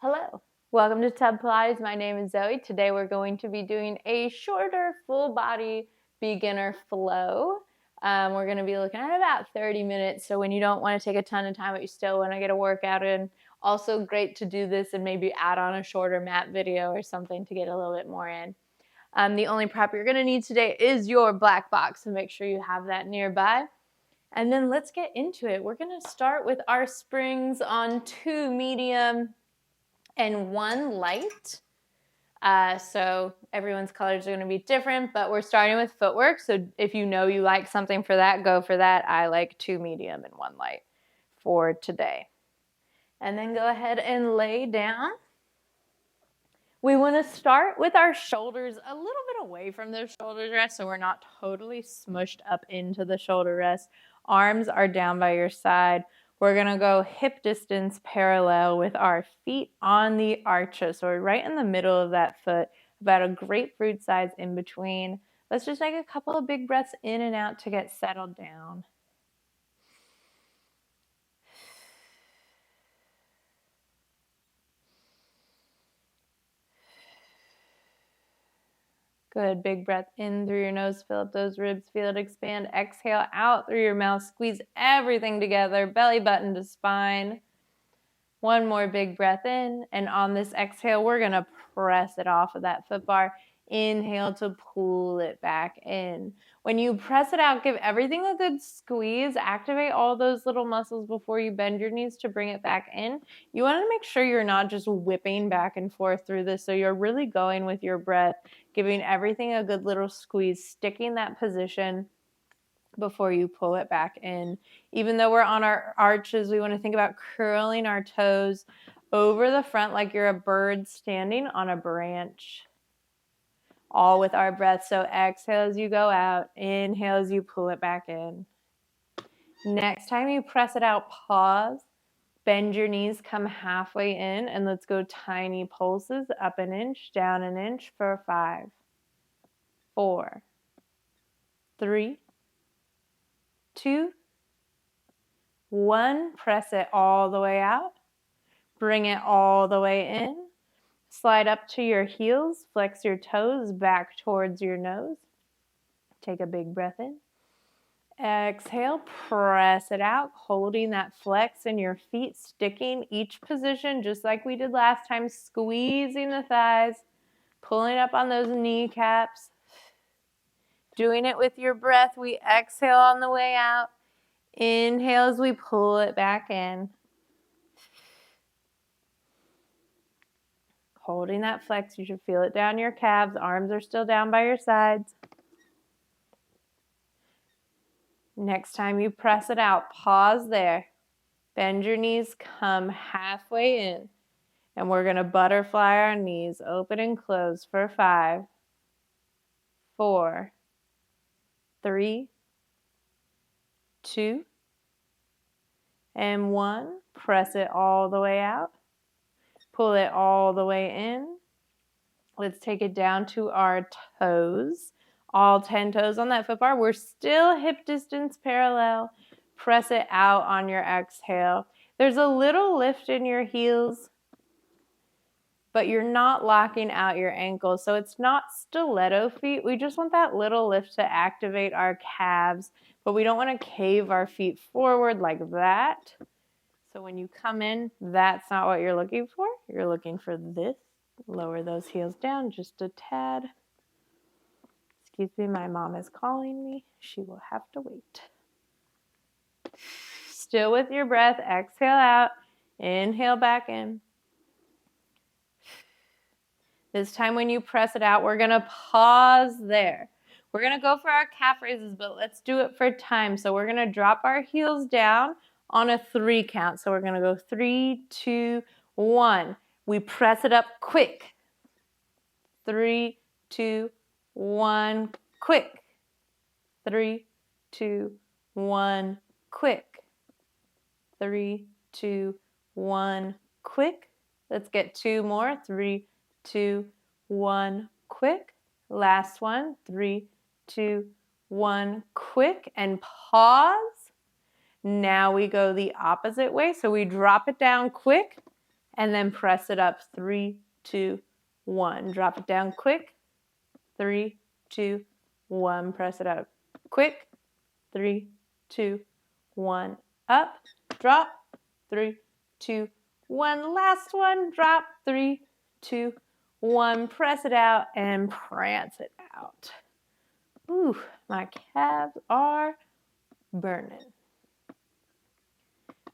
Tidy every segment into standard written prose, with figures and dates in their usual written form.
Hello, welcome to Tub Pilates. My name is Zoe. Today we're going to be doing a shorter full body beginner flow. We're going to be looking at about 30 minutes, so when you don't want to take a ton of time but you still want to get a workout in, also great to do this and maybe add on a shorter mat video or something to get a little bit more in. The only prep you're going to need today is your black box, so make sure you have that nearby. And then let's get into it. We're going to start with our springs on 2 medium and 1 light. So everyone's colors are going to be different, but we're starting with footwork. So if you know you like something for that, go for that. I like 2 medium and 1 light for today. And then go ahead and lay down. We want to start with our shoulders a little bit away from the shoulder rest so we're not totally smushed up into the shoulder rest. Arms are down by your side. We're going to go hip distance parallel with our feet on the arches. So we're right in the middle of that foot, about a grapefruit size in between. Let's just take a couple of big breaths in and out to get settled down. Good, big breath in through your nose, fill up those ribs, feel it expand. Exhale out through your mouth, squeeze everything together, belly button to spine. One more big breath in, and on this exhale, we're gonna press it off of that foot bar. Inhale to pull it back in. When you press it out, give everything a good squeeze. Activate all those little muscles before you bend your knees to bring it back in. You want to make sure you're not just whipping back and forth through this, so you're really going with your breath, giving everything a good little squeeze, sticking that position before you pull it back in. Even though we're on our arches, we want to think about curling our toes over the front like you're a bird standing on a branch. All with our breath. So exhale as you go out, inhale as you pull it back in. Next time you press it out, pause, bend your knees, come halfway in, and let's go tiny pulses, up an inch, down an inch for 5, 4, 3, 2, 1. Press it all the way out. Bring it all the way in. Slide up to your heels, flex your toes back towards your nose. Take a big breath in. Exhale, press it out, holding that flex in your feet, sticking each position just like we did last time, squeezing the thighs, pulling up on those kneecaps. Doing it with your breath. We exhale on the way out. Inhale as we pull it back in. Holding that flex, you should feel it down your calves. Arms are still down by your sides. Next time you press it out, pause there. Bend your knees, come halfway in. And we're going to butterfly our knees, open and close for 5, 4, 3, 2, and 1. Press it all the way out. Pull it all the way in. Let's take it down to our toes. All 10 toes on that foot bar. We're still hip distance parallel. Press it out on your exhale. There's a little lift in your heels, but you're not locking out your ankles. So it's not stiletto feet. We just want that little lift to activate our calves, but we don't want to cave our feet forward like that. So when you come in, that's not what you're looking for. You're looking for this. Lower those heels down just a tad. Excuse me, my mom is calling me. She will have to wait. Still with your breath, exhale out, inhale back in. This time when you press it out, we're gonna pause there. We're gonna go for our calf raises, but let's do it for time. So we're gonna drop our heels down on a 3 count. So we're gonna go 3, 2, 1. We press it up quick. 3, 2, 1, quick. 3, 2, 1, quick. 3, 2, 1, quick. Let's get 2 more. 3, 2, 1, quick. Last one. 3, 2, 1, quick. And pause. Now we go the opposite way. So we drop it down quick and then press it up. 3, 2, 1. Drop it down quick. 3, 2, 1. Press it up quick. 3, 2, 1. Up, drop. 3, 2, 1. Last one. Drop. 3, 2, 1. Press it out and prance it out. Ooh, my calves are burning.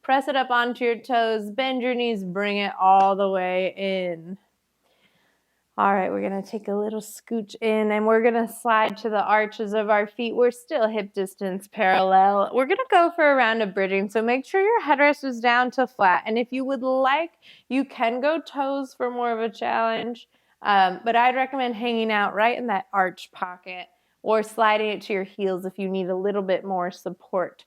Press it up onto your toes, bend your knees, bring it all the way in. All right, we're gonna take a little scooch in and we're gonna slide to the arches of our feet. We're still hip distance parallel. We're gonna go for a round of bridging, so make sure your headrest is down to flat. And if you would like, you can go toes for more of a challenge, but I'd recommend hanging out right in that arch pocket or sliding it to your heels if you need a little bit more support.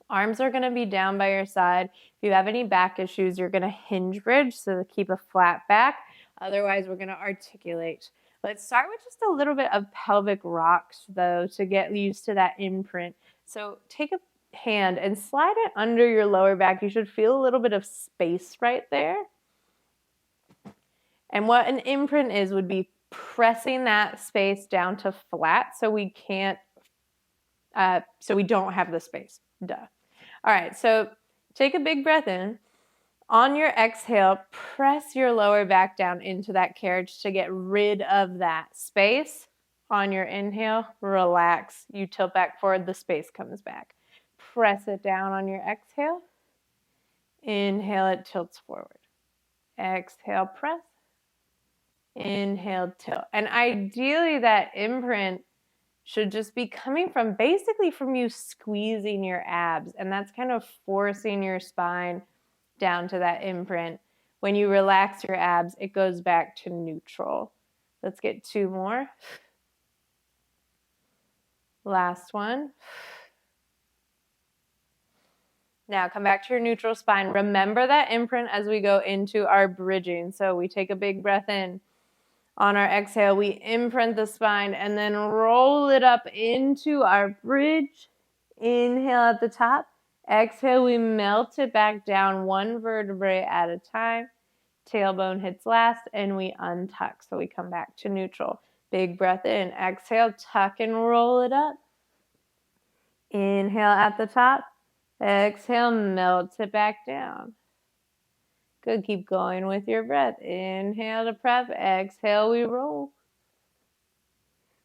Arms are going to be down by your side. If you have any back issues, you're going to hinge bridge, so to keep a flat back. Otherwise, we're going to articulate. Let's start with just a little bit of pelvic rocks, though, to get used to that imprint. So take a hand and slide it under your lower back. You should feel a little bit of space right there. And what an imprint is would be pressing that space down to flat so we can't, so we don't have the space. Duh. All right, so take a big breath in. On your exhale, press your lower back down into that carriage to get rid of that space. On your inhale, relax. You tilt back forward, the space comes back. Press it down on your exhale. Inhale, it tilts forward. Exhale, press. Inhale, tilt. And ideally, that imprint should just be coming from basically from you squeezing your abs, and that's kind of forcing your spine down to that imprint. When you relax your abs, it goes back to neutral. Let's get 2 more. Last one. Now come back to your neutral spine. Remember that imprint as we go into our bridging. So we take a big breath in. On our exhale, we imprint the spine and then roll it up into our bridge. Inhale at the top. Exhale, we melt it back down 1 vertebrae at a time. Tailbone hits last and we untuck. So we come back to neutral. Big breath in. Exhale, tuck and roll it up. Inhale at the top. Exhale, melt it back down. Good, keep going with your breath. Inhale to prep, exhale, we roll.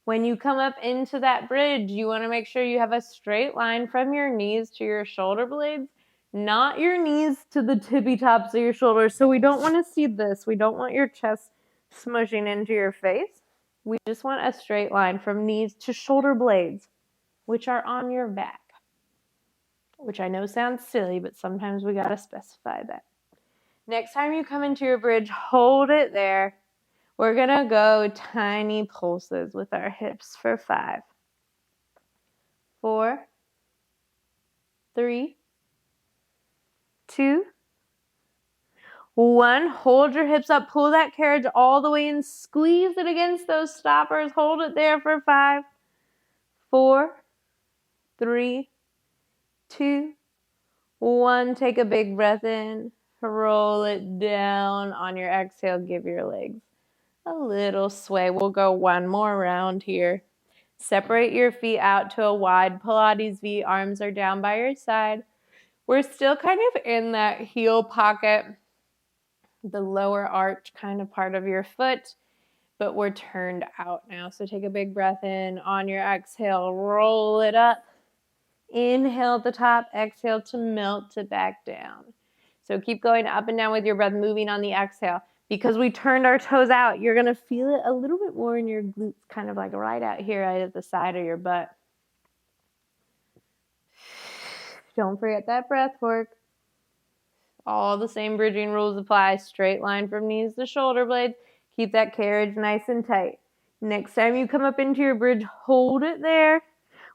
When you come up into that bridge, you want to make sure you have a straight line from your knees to your shoulder blades, not your knees to the tippy tops of your shoulders. So we don't want to see this. We don't want your chest smushing into your face. We just want a straight line from knees to shoulder blades, which are on your back. Which I know sounds silly, but sometimes we got to specify that. Next time you come into your bridge, hold it there. We're going to go tiny pulses with our hips for 5, 4, 3, 2, 1. Hold your hips up. Pull that carriage all the way in. Squeeze it against those stoppers. Hold it there for 5, 4, 3, 2, 1. Take a big breath in. Roll it down. On your exhale, give your legs a little sway. We'll go 1 more round here. Separate your feet out to a wide Pilates V. Arms are down by your side. We're still kind of in that heel pocket, the lower arch kind of part of your foot, but we're turned out now. So take a big breath in. On your exhale, roll it up. Inhale at the top, exhale to melt it back down. So keep going up and down with your breath, moving on the exhale. Because we turned our toes out, you're going to feel it a little bit more in your glutes, kind of like right out here, right at the side of your butt. Don't forget that breath work. All the same bridging rules apply. Straight line from knees to shoulder blades. Keep that carriage nice and tight. Next time you come up into your bridge, hold it there.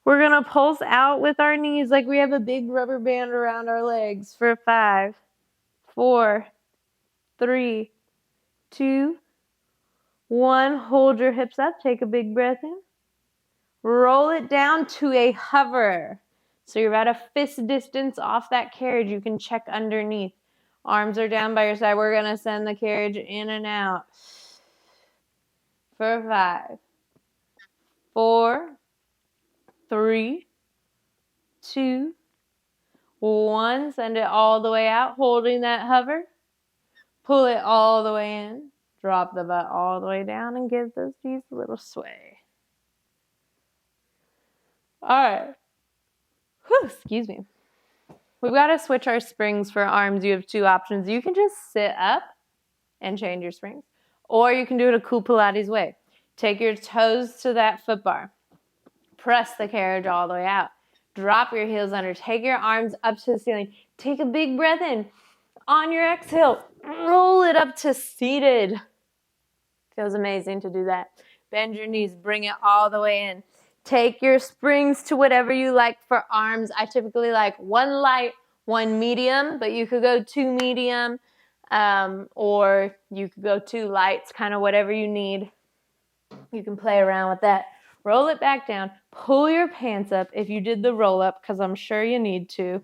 We're going to pulse out with our knees like we have a big rubber band around our legs for 5, 4, 3, 2, 1. Hold your hips up. Take a big breath in. Roll it down to a hover. So you're about a fist distance off that carriage. You can check underneath. Arms are down by your side. We're going to send the carriage in and out. For 5, 4, 3, 2, 1. Send it all the way out, holding that hover. Pull it all the way in. Drop the butt all the way down and give those feet a little sway. All right. Whew, excuse me. We've got to switch our springs for arms. You have 2 options. You can just sit up and change your springs, or you can do it a cool Pilates way. Take your toes to that foot bar. Press the carriage all the way out. Drop your heels under. Take your arms up to the ceiling. Take a big breath in. On your exhale, roll it up to seated. Feels amazing to do that. Bend your knees. Bring it all the way in. Take your springs to whatever you like for arms. I typically like 1 light, 1 medium, but you could go 2 medium, or you could go 2 lights, kind of whatever you need. You can play around with that. Roll it back down. Pull your pants up if you did the roll up, because I'm sure you need to.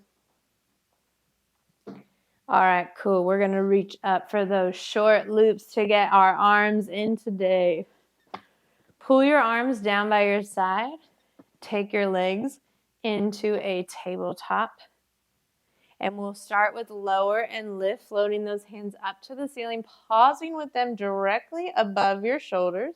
All right, cool. We're going to reach up for those short loops to get our arms in today. Pull your arms down by your side. Take your legs into a tabletop. And we'll start with lower and lift, floating those hands up to the ceiling, pausing with them directly above your shoulders.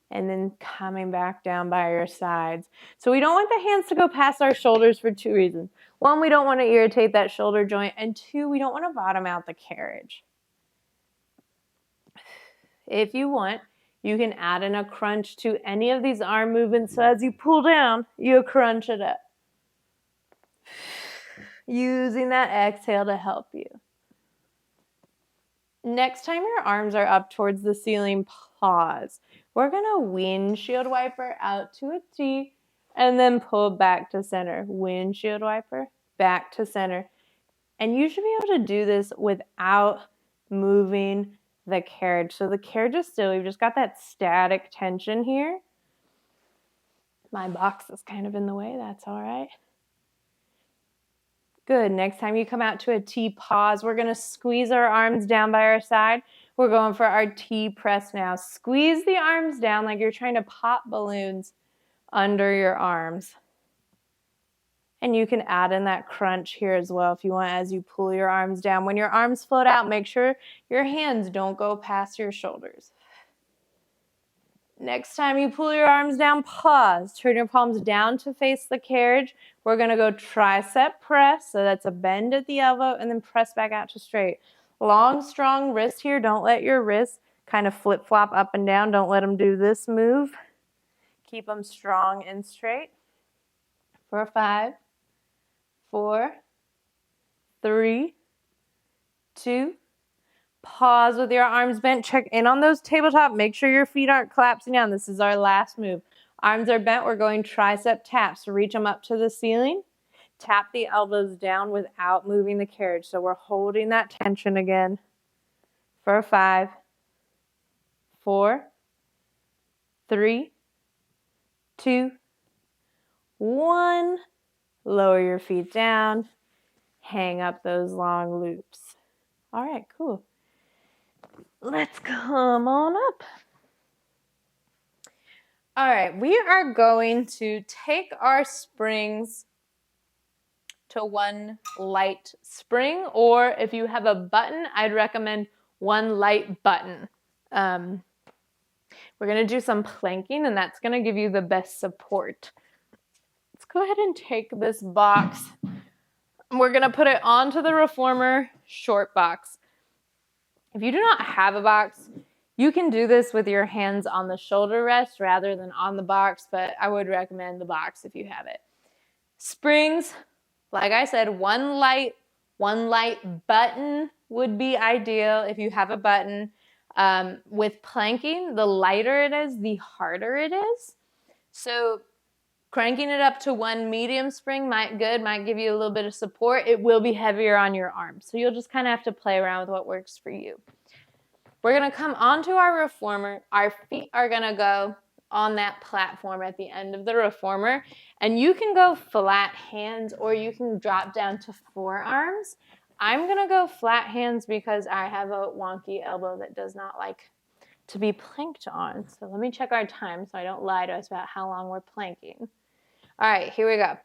And then coming back down by your sides. So we don't want the hands to go past our shoulders for 2 reasons. 1, we don't want to irritate that shoulder joint. And 2, we don't want to bottom out the carriage. If you want, you can add in a crunch to any of these arm movements. So as you pull down, you crunch it up. Using that exhale to help you. Next time your arms are up towards the ceiling, pause. We're going to windshield wiper out to a T and then pull back to center. Windshield wiper, back to center. And you should be able to do this without moving the carriage. So the carriage is still, you've just got that static tension here. My box is kind of in the way, that's all right. Good. Next time you come out to a T, pause. We're going to squeeze our arms down by our side. We're going for our T press now. Squeeze the arms down like you're trying to pop balloons under your arms. And you can add in that crunch here as well if you want as you pull your arms down. When your arms float out, make sure your hands don't go past your shoulders. Next time you pull your arms down, pause. Turn your palms down to face the carriage. We're going to go tricep press. So that's a bend at the elbow and then press back out to straight. Long, strong wrist here. Don't let your wrists kind of flip-flop up and down. Don't let them do this move. Keep them strong and straight. For 5, 4, 3, 2, pause with your arms bent. Check in on those tabletop. Make sure your feet aren't collapsing down. This is our last move. Arms are bent. We're going tricep taps. So reach them up to the ceiling. Tap the elbows down without moving the carriage. So we're holding that tension again. For 5, 4, 3, 2, 1. Lower your feet down. Hang up those long loops. All right, cool. Let's come on up. All right, we are going to take our springs to 1 light spring, or if you have a button, I'd recommend 1 light button. We're going to do some planking, and that's going to give you the best support. Let's go ahead and take this box. We're going to put it onto the Reformer short box. If you do not have a box, you can do this with your hands on the shoulder rest rather than on the box, but I would recommend the box if you have it. Springs, like I said, 1 light button would be ideal if you have a button. With planking, the lighter it is, the harder it is. So cranking it up to 1 medium spring might give you a little bit of support. It will be heavier on your arms. So you'll just kind of have to play around with what works for you. We're going to come onto our Reformer. Our feet are going to go on that platform at the end of the Reformer. And you can go flat hands or you can drop down to forearms. I'm gonna go flat hands because I have a wonky elbow that does not like to be planked on. So let me check our time so I don't lie to us about how long we're planking. All right, here we go.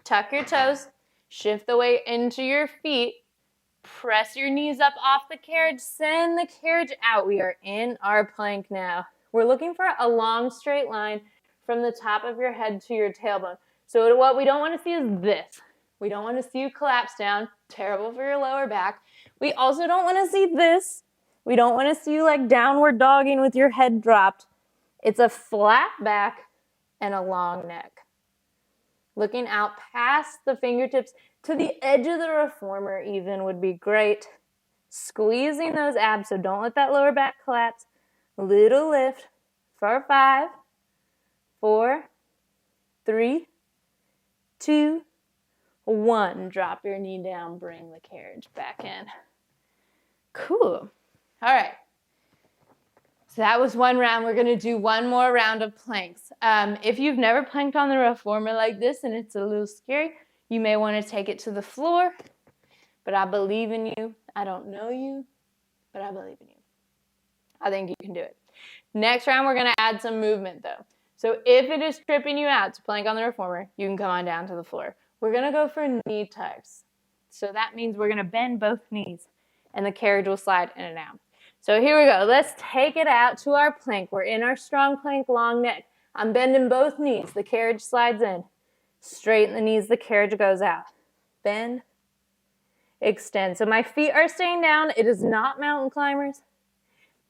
Tuck your toes, shift the weight into your feet, press your knees up off the carriage, send the carriage out. We are in our plank now. We're looking for a long straight line from the top of your head to your tailbone. So what we don't want to see is this. We don't want to see you collapse down, terrible for your lower back. We also don't want to see this. We don't want to see you like downward dogging with your head dropped. It's a flat back and a long neck. Looking out past the fingertips to the edge of the reformer even would be great. Squeezing those abs, so don't let that lower back collapse. Little lift for 5, 4, 3, 2, 1. Drop your knee down, bring the carriage back in. Cool. All right. So that was one round. We're going to do one more round of planks. If you've never planked on the reformer like this and it's a little scary, you may want to take it to the floor. But I believe in you. I don't know you, but I believe in you. I think you can do it. Next round, we're going to add some movement, though. So if it is tripping you out to plank on the reformer, you can come on down to the floor. We're going to go for knee tucks. So that means we're going to bend both knees, and the carriage will slide in and out. So here we go. Let's take it out to our plank. We're in our strong plank, long neck. I'm bending both knees. The carriage slides in. Straighten the knees. The carriage goes out. Bend. Extend. So my feet are staying down. It is not mountain climbers.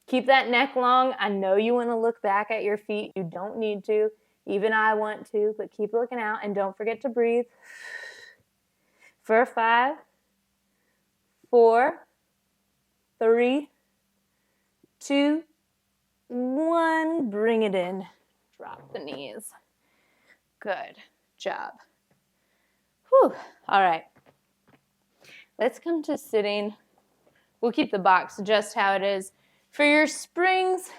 Keep that neck long. I know you want to look back at your feet. You don't need to. Even I want to, but keep looking out and don't forget to breathe. For 5, 4, 3, 2, 1. Bring it in. Drop the knees. Good job. Whew. All right. Let's come to sitting. We'll keep the box just how it is. For your springs,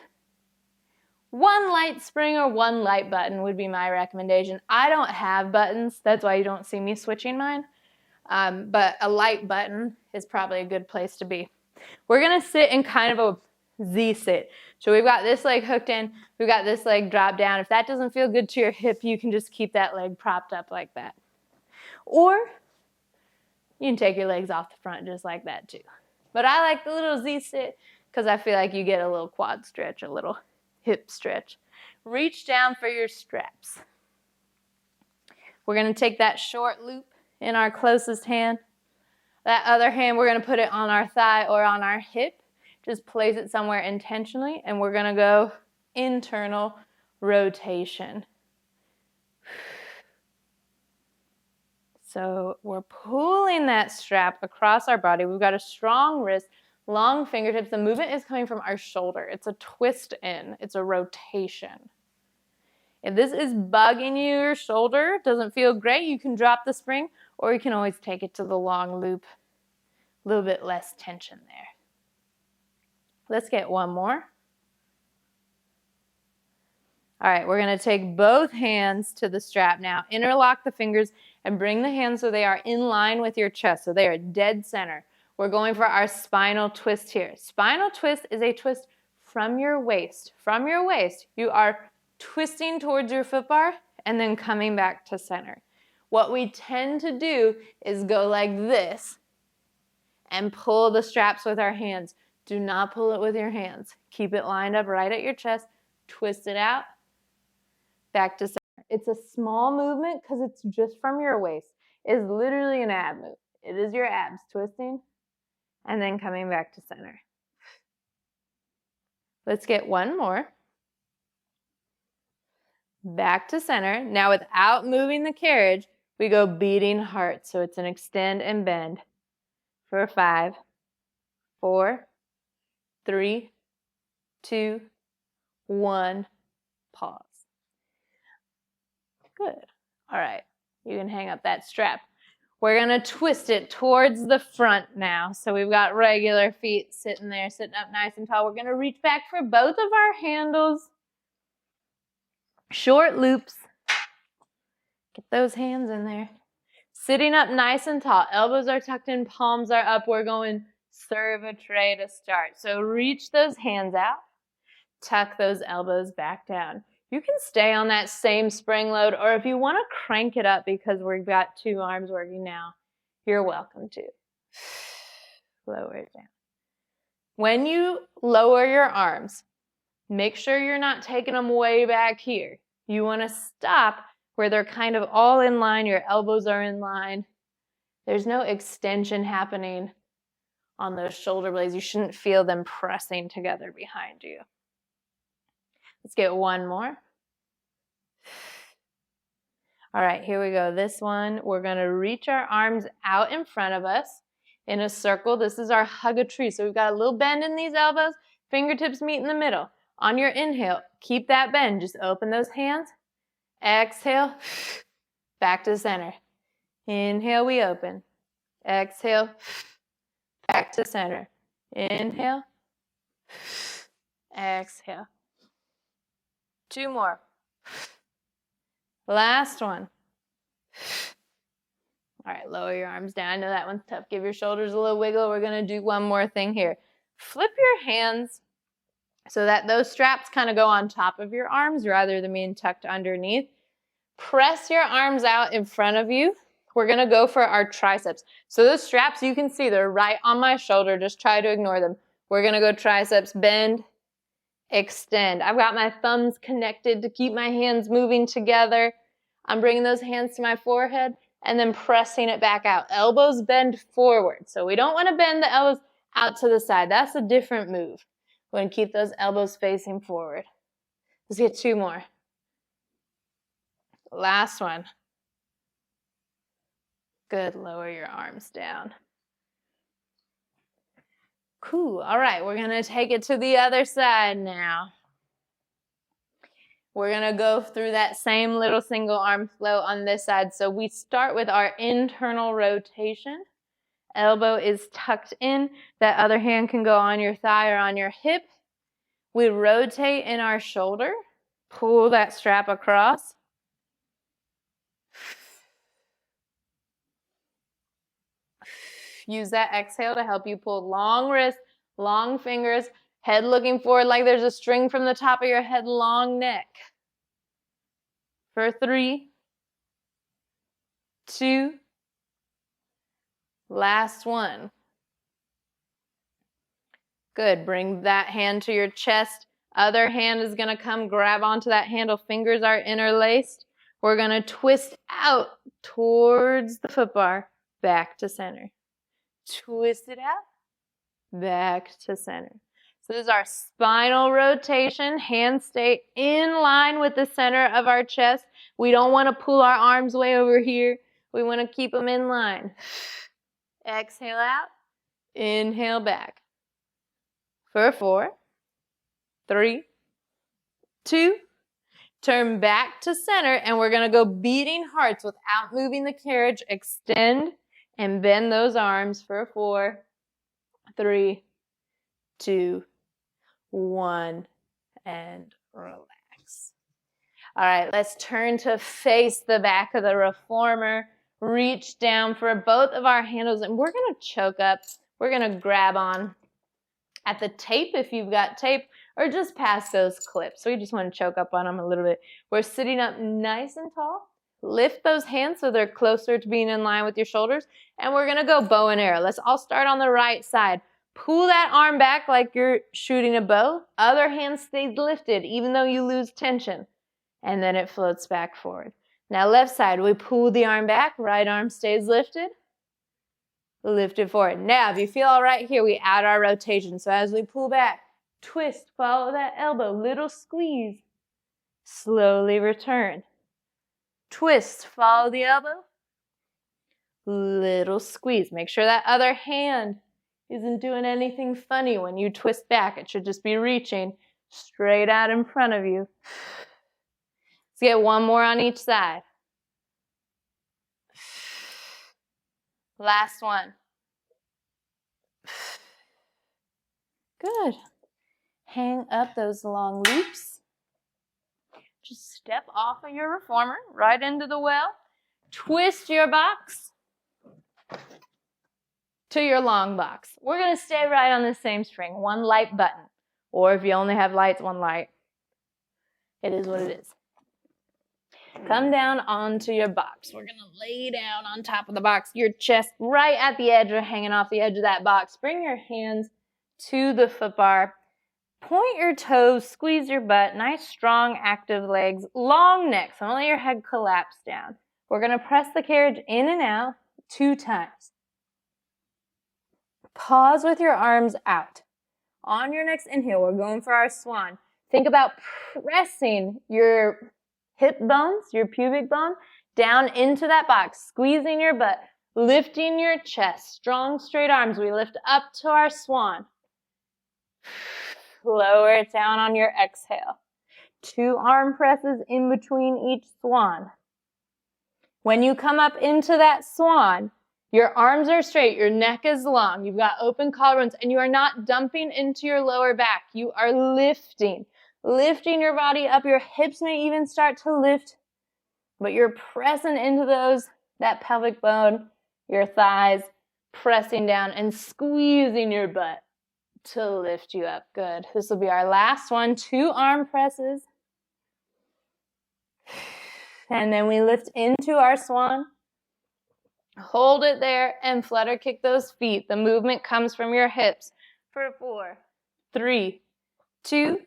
one light spring or one light button would be my recommendation. I don't have buttons. That's why you don't see me switching mine. But a light button is probably a good place to be. We're going to sit in kind of a Z sit. So we've got this leg hooked in. We've got this leg dropped down. If that doesn't feel good to your hip, you can just keep that leg propped up like that. Or you can take your legs off the front just like that too. But I like the little Z sit because I feel like you get a little quad stretch, a little hip stretch. Reach down for your straps. We're going to take that short loop in our closest hand. That other hand, we're going to put it on our thigh or on our hip. Just place it somewhere intentionally, and we're going to go internal rotation. So we're pulling that strap across our body. We've got a strong wrist, long fingertips. The movement is coming from our shoulder. It's a twist in. It's a rotation. If this is bugging you, your shoulder doesn't feel great, you can drop the spring, or you can always take it to the long loop. A little bit less tension there. Let's get one more. All right, we're going to take both hands to the strap now. Interlock the fingers and bring the hands so they are in line with your chest, so they are dead center. We're going for our spinal twist here. Spinal twist is a twist from your waist. From your waist, you are twisting towards your foot bar and then coming back to center. What we tend to do is go like this and pull the straps with our hands. Do not pull it with your hands. Keep it lined up right at your chest. Twist it out. Back to center. It's a small movement because it's just from your waist. It's literally an ab move. It is your abs twisting and then coming back to center. Let's get one more. Back to center. Now without moving the carriage, we go beating heart. So it's an extend and bend for 5, 4, 3, 2, 1, pause. Good. All right. You can hang up that strap. We're going to twist it towards the front now. So we've got regular feet sitting there, sitting up nice and tall. We're going to reach back for both of our handles. Short loops. Get those hands in there. Sitting up nice and tall. Elbows are tucked in, palms are up. We're going serve a tray to start. So reach those hands out. Tuck those elbows back down. You can stay on that same spring load, or if you want to crank it up because we've got 2 arms working now, you're welcome to. Lower it down. When you lower your arms, make sure you're not taking them way back here. You want to stop where they're kind of all in line, your elbows are in line. There's no extension happening on those shoulder blades. You shouldn't feel them pressing together behind you. Let's get one more. All right, here we go. This one, we're going to reach our arms out in front of us in a circle. This is our hug a tree. So we've got a little bend in these elbows. Fingertips meet in the middle. On your inhale, keep that bend. Just open those hands. Exhale, back to center. Inhale, we open. Exhale, back to center. Inhale, exhale. 2 more. Last one. All right, lower your arms down. I know that one's tough. Give your shoulders a little wiggle. We're going to do one more thing here. Flip your hands so that those straps kind of go on top of your arms rather than being tucked underneath. Press your arms out in front of you. We're going to go for our triceps. So those straps, you can see they're right on my shoulder. Just try to ignore them. We're going to go triceps, bend, extend. I've got my thumbs connected to keep my hands moving together. I'm bringing those hands to my forehead and then pressing it back out. Elbows bend forward. So we don't want to bend the elbows out to the side. That's a different move. We're going to keep those elbows facing forward. Let's get 2 more. Last one. Good. Lower your arms down. Cool. All right, we're going to take it to the other side now. We're going to go through that same little single arm flow on this side. So we start with our internal rotation. Elbow is tucked in. That other hand can go on your thigh or on your hip. We rotate in our shoulder. Pull that strap across. Use that exhale to help you pull long wrists, long fingers, head looking forward like there's a string from the top of your head, long neck. For 3, 2, last one. Good. Bring that hand to your chest. Other hand is going to come grab onto that handle. Fingers are interlaced. We're going to twist out towards the foot bar, back to center. Twist it out, back to center. So this is our spinal rotation. Hands stay in line with the center of our chest. We don't want to pull our arms way over here. We want to keep them in line. Exhale out, inhale back. For 4, 3, 2, turn back to center, and we're going to go beating hearts without moving the carriage. Extend and bend those arms for 4, 3, 2, 1, and relax. All right, let's turn to face the back of the reformer. Reach down for both of our handles, and we're going to choke up. We're going to grab on at the tape if you've got tape, or just past those clips. So we just want to choke up on them a little bit. We're sitting up nice and tall. Lift those hands so they're closer to being in line with your shoulders. And we're going to go bow and arrow. Let's all start on the right side. Pull that arm back like you're shooting a bow. Other hand stays lifted even though you lose tension. And then it floats back forward. Now left side, we pull the arm back. Right arm stays lifted. Lift it forward. Now if you feel all right here, we add our rotation. So as we pull back, twist, follow that elbow, little squeeze. Slowly return. Twist, follow the elbow, little squeeze. Make sure that other hand isn't doing anything funny when you twist back. It should just be reaching straight out in front of you. Let's get one more on each side. Last one. Good. Hang up those long loops. Just step off of your reformer, right into the well. Twist your box. to your long box. We're going to stay right on the same spring, one light button. Or if you only have lights, one light. It is what it is. Come down onto your box. We're going to lay down on top of the box, your chest right at the edge or hanging off the edge of that box. Bring your hands to the foot bar. Point your toes, squeeze your butt, nice, strong, active legs, long neck, so don't let your head collapse down. We're going to press the carriage in and out 2 times. Pause with your arms out. On your next inhale, we're going for our swan. Think about pressing your hip bones, your pubic bone, down into that box, squeezing your butt, lifting your chest, strong, straight arms. We lift up to our swan. Lower it down on your exhale. 2 arm presses in between each swan. When you come up into that swan, your arms are straight, your neck is long, you've got open collarbones, and you are not dumping into your lower back. You are lifting your body up. Your hips may even start to lift, but you're pressing into that pelvic bone, your thighs, pressing down and squeezing your butt to lift you up. Good. This will be our last one. 2 arm presses. And then we lift into our swan. Hold it there and flutter kick those feet. The movement comes from your hips for 4, 3, 2,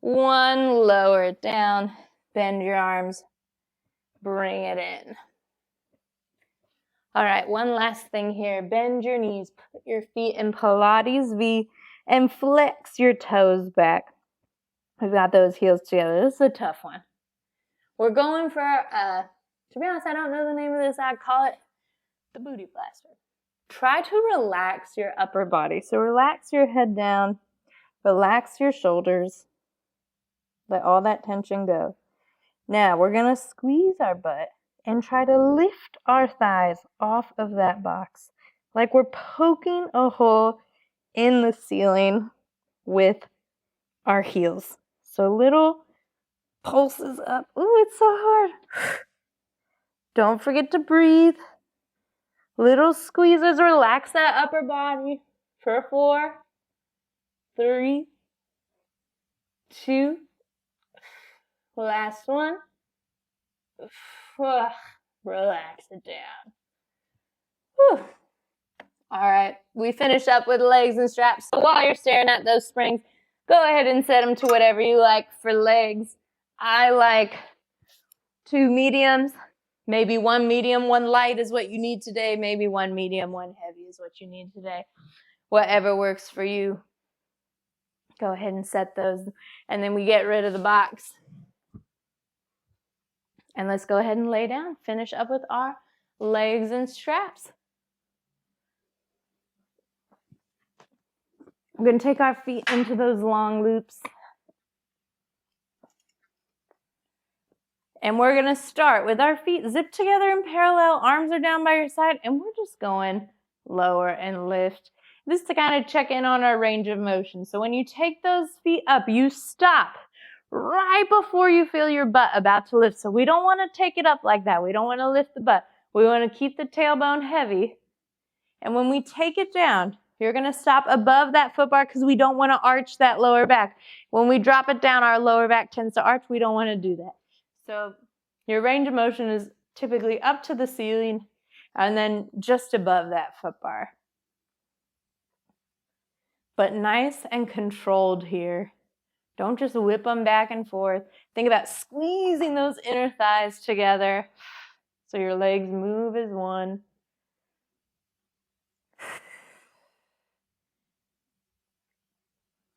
1. Lower it down. Bend your arms. Bring it in. All right, one last thing here. Bend your knees. Put your feet in Pilates V and flex your toes back. We've got those heels together. This is a tough one. We're going for, to be honest, I don't know the name of this. I'd call it the booty blaster. Try to relax your upper body. So relax your head down. Relax your shoulders. Let all that tension go. Now we're going to squeeze our butt and try to lift our thighs off of that box. Like we're poking a hole in the ceiling with our heels. So little pulses up. Ooh, it's so hard. Don't forget to breathe. Little squeezes. Relax that upper body for 4, 3, 2. Last one. Relax it down. Whew. All right, we finished up with legs and straps. So while you're staring at those springs, go ahead and set them to whatever you like for legs. I like 2 mediums. Maybe 1 medium, 1 light is what you need today. Maybe 1 medium, 1 heavy is what you need today. Whatever works for you. Go ahead and set those. And then we get rid of the box. And let's go ahead and lay down. Finish up with our legs and straps. We're going to take our feet into those long loops. And we're going to start with our feet zipped together in parallel. Arms are down by your side. And we're just going lower and lift. This is to kind of check in on our range of motion. So when you take those feet up, you stop right before you feel your butt about to lift. So we don't want to take it up like that. We don't want to lift the butt. We want to keep the tailbone heavy. And when we take it down, you're going to stop above that foot bar because we don't want to arch that lower back. When we drop it down, our lower back tends to arch. We don't want to do that. So your range of motion is typically up to the ceiling and then just above that foot bar. But nice and controlled here. Don't just whip them back and forth. Think about squeezing those inner thighs together so your legs move as one.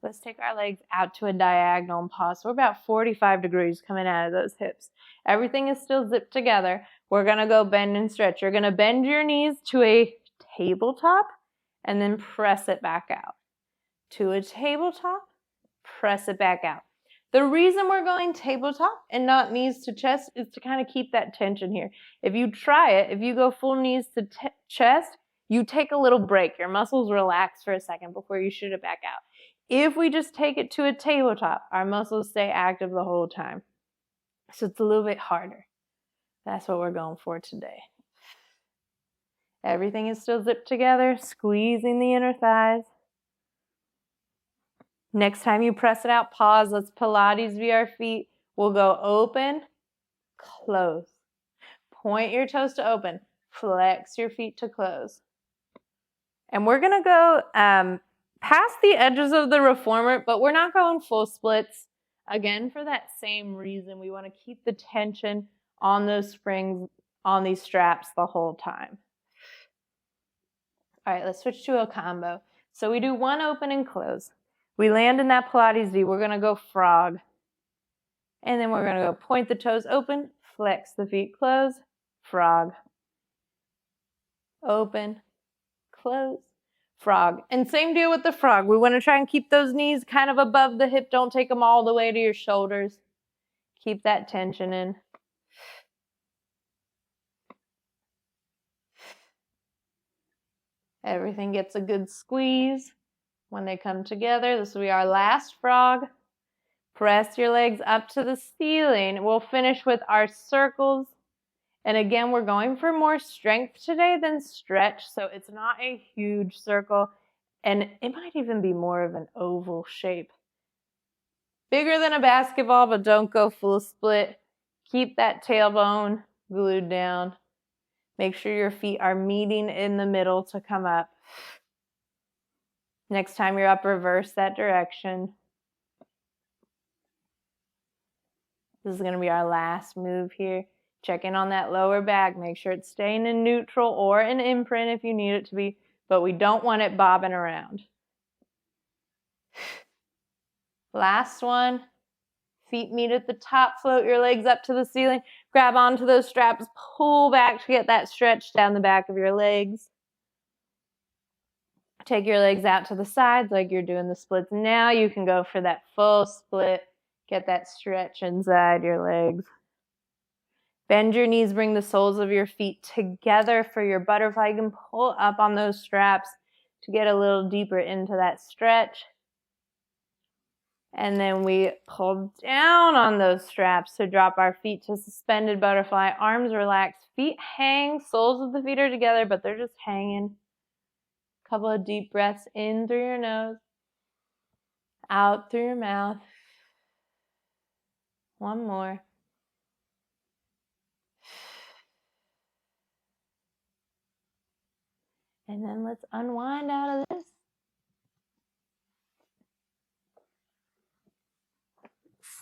Let's take our legs out to a diagonal and pause. So we're about 45 degrees coming out of those hips. Everything is still zipped together. We're going to go bend and stretch. You're going to bend your knees to a tabletop and then press it back out. To a tabletop, press it back out. The reason we're going tabletop and not knees to chest is to kind of keep that tension here. If you try it, if you go full knees to chest, you take a little break. Your muscles relax for a second before you shoot it back out. If we just take it to a tabletop, our muscles stay active the whole time. So it's a little bit harder. That's what we're going for today. Everything is still zipped together, squeezing the inner thighs. Next time you press it out, pause. Let's Pilates via our feet. We'll go open, close. Point your toes to open. Flex your feet to close. And we're going to go past the edges of the reformer, but we're not going full splits. Again, for that same reason, we want to keep the tension on those springs, on these straps the whole time. All right, let's switch to a combo. So we do one open and close. We land in that Pilates V. We're going to go frog. And then we're going to go point the toes open, flex the feet, close, frog. Open, close, frog. And same deal with the frog. We want to try and keep those knees kind of above the hip. Don't take them all the way to your shoulders. Keep that tension in. Everything gets a good squeeze when they come together. This will be our last frog. Press your legs up to the ceiling. We'll finish with our circles. And again, we're going for more strength today than stretch, so it's not a huge circle, and it might even be more of an oval shape. Bigger than a basketball, but don't go full split. Keep that tailbone glued down. Make sure your feet are meeting in the middle to come up. Next time you're up, reverse that direction. This is going to be our last move here. Check in on that lower back. Make sure it's staying in neutral or an imprint if you need it to be, but we don't want it bobbing around. Last one. Feet meet at the top. Float your legs up to the ceiling. Grab onto those straps. Pull back to get that stretch down the back of your legs. Take your legs out to the sides like you're doing the splits. Now you can go for that full split. Get that stretch inside your legs. Bend your knees, bring the soles of your feet together for your butterfly. You can pull up on those straps to get a little deeper into that stretch. And then we pull down on those straps to drop our feet to suspended butterfly. Arms relaxed, feet hang, soles of the feet are together, but they're just hanging. A couple of deep breaths in through your nose, out through your mouth. One more. And then let's unwind out of this.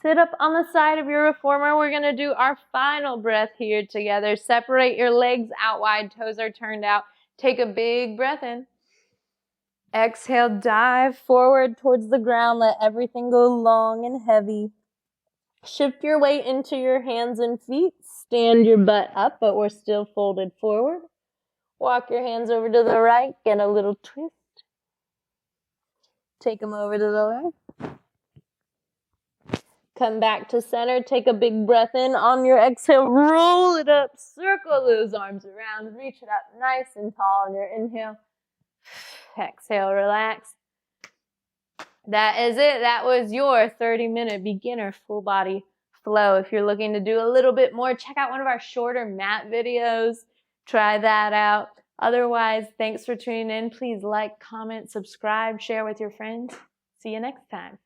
Sit up on the side of your reformer. We're going to do our final breath here together. Separate your legs out wide. Toes are turned out. Take a big breath in. Exhale, dive forward towards the ground. Let everything go long and heavy. Shift your weight into your hands and feet. Stand your butt up, but we're still folded forward. Walk your hands over to the right. Get a little twist. Take them over to the left. Come back to center. Take a big breath in. On your exhale, roll it up. Circle those arms around. Reach it up nice and tall on your inhale. Exhale, relax. That is it. That was your 30-minute beginner full body flow. If you're looking to do a little bit more, check out one of our shorter mat videos. Try that out. Otherwise, thanks for tuning in. Please like, comment, subscribe, share with your friends. See you next time.